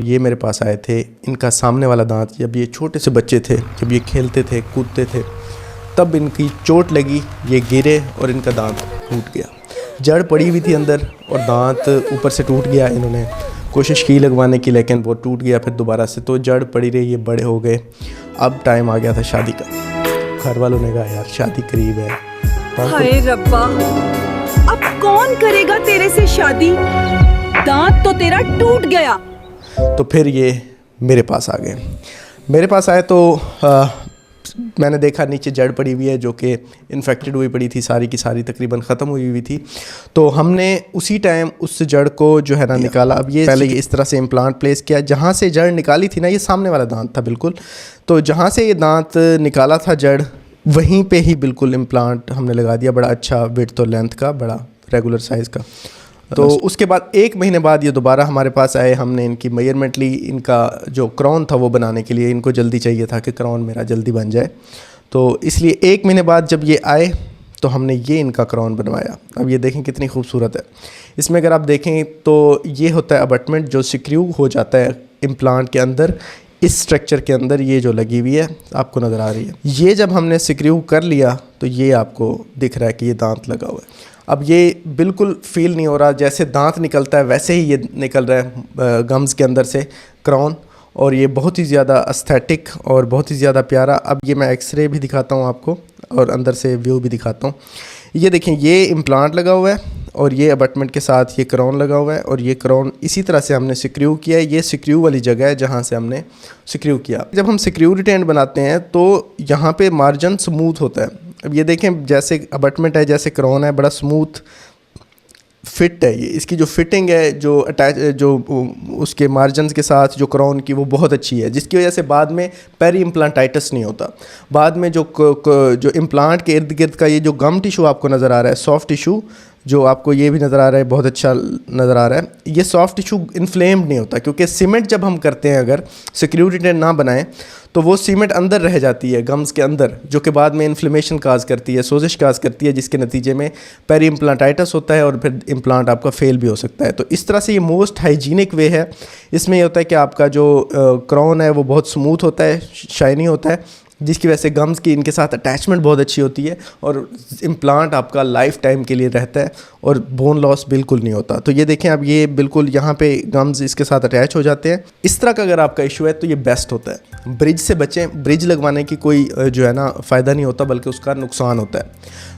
ये मेरे पास आए थे। इनका सामने वाला दांत, जब ये छोटे से बच्चे थे, जब ये खेलते थे कूदते थे, तब इनकी चोट लगी, ये गिरे और इनका दांत टूट गया। जड़ पड़ी हुई थी अंदर और दांत ऊपर से टूट गया। इन्होंने कोशिश की लगवाने की, लेकिन वो टूट गया फिर दोबारा से। तो जड़ पड़ी रही, ये बड़े हो गए। अब टाइम आ गया था शादी का। घर वालों ने कहा यार शादी करीब है। हाय रब्बा, अब कौन करेगा तेरे से शादी? दांत तो तेरा टूट गया। तो फिर ये मेरे पास आ गए। मेरे पास आए तो मैंने देखा नीचे जड़ पड़ी हुई है जो कि इन्फेक्टेड हुई पड़ी थी, सारी की सारी तकरीबन ख़त्म हुई हुई थी। तो हमने उसी टाइम उस जड़ को जो है ना निकाला। अब ये पहले इस तरह से इम्प्लांट प्लेस किया। जहाँ से जड़ निकाली थी ना, ये सामने वाला दांत था बिल्कुल। तो जहाँ से ये दांत निकाला था जड़, वहीं पे ही बिल्कुल इम्प्लांट हमने लगा दिया। बड़ा अच्छा विड्थ और लेंथ का, बड़ा रेगुलर साइज़ का। तो उसके बाद 1 महीने बाद ये दोबारा हमारे पास आए। हमने इनकी मेजरमेंट ली। इनका जो क्राउन था वो बनाने के लिए इनको जल्दी चाहिए था कि क्राउन मेरा जल्दी बन जाए। तो इसलिए 1 महीने बाद जब ये आए तो हमने ये इनका क्राउन बनवाया। अब ये देखें कितनी खूबसूरत है। इसमें अगर आप देखें तो ये होता है अबटमेंट जो सिक्रू हो जाता है इम्प्लांट के अंदर। इस स्ट्रक्चर के अंदर ये जो लगी हुई है आपको नज़र आ रही है। ये जब हमने सिक्रू कर लिया तो ये आपको दिख रहा है कि ये दांत लगा हुआ है। अब ये बिल्कुल फील नहीं हो रहा, जैसे दांत निकलता है वैसे ही ये निकल रहा है गम्स के अंदर से क्राउन। और ये बहुत ही ज़्यादा एस्थेटिक और बहुत ही ज़्यादा प्यारा। अब ये मैं एक्सरे भी दिखाता हूँ आपको और अंदर से व्यू भी दिखाता हूँ। ये देखें, ये इम्प्लांट लगा हुआ है और ये अबटमेंट के साथ ये क्राउन लगा हुआ है। और ये क्राउन इसी तरह से हमने सिक्रू किया है। ये सिक्रू वाली जगह है जहाँ से हमने सिक्रू किया। जब हम सिक्रू रिटेंड बनाते हैं तो यहाँ पे मार्जिन स्मूथ होता है। अब ये देखें, जैसे अबटमेंट है, जैसे क्राउन है, बड़ा स्मूथ फिट है। ये इसकी जो फिटिंग है, जो अटैच, जो उसके मार्जिन के साथ जो क्राउन की, वो बहुत अच्छी है, जिसकी वजह से बाद में पेरी इम्प्लांटाइटिस नहीं होता। बाद में जो इम्प्लांट के इर्द गिर्द का ये जो गम टिशू आपको नज़र आ रहा है, सॉफ्ट टिशू जो आपको ये भी नज़र आ रहा है, बहुत अच्छा नज़र आ रहा है, ये सॉफ्ट टिशू इन्फ्लेम्ड नहीं होता। क्योंकि सीमेंट जब हम करते हैं, अगर सिक्योरिटी टेंट ना बनाएं तो वो सीमेंट अंदर रह जाती है गम्स के अंदर, जो कि बाद में इन्फ्लेमेशन काज करती है, सोजिश काज करती है, जिसके नतीजे में पेरी इम्प्लांटाइटिस होता है और फिर इम्प्लांट आपका फेल भी हो सकता है। तो इस तरह से ये मोस्ट हाइजीनिक वे है। इसमें ये होता है कि आपका जो क्राउन है वो बहुत स्मूथ होता है, शाइनी होता है, जिसकी वजह से गम्स की इनके साथ अटैचमेंट बहुत अच्छी होती है और इम्प्लांट आपका लाइफ टाइम के लिए रहता है और बोन लॉस बिल्कुल नहीं होता। तो ये देखें, अब ये बिल्कुल यहाँ पे गम्स इसके साथ अटैच हो जाते हैं। इस तरह का अगर आपका इशू है तो ये बेस्ट होता है। ब्रिज से बचें। ब्रिज लगवाने की कोई जो है ना फ़ायदा नहीं होता, बल्कि उसका नुकसान होता है।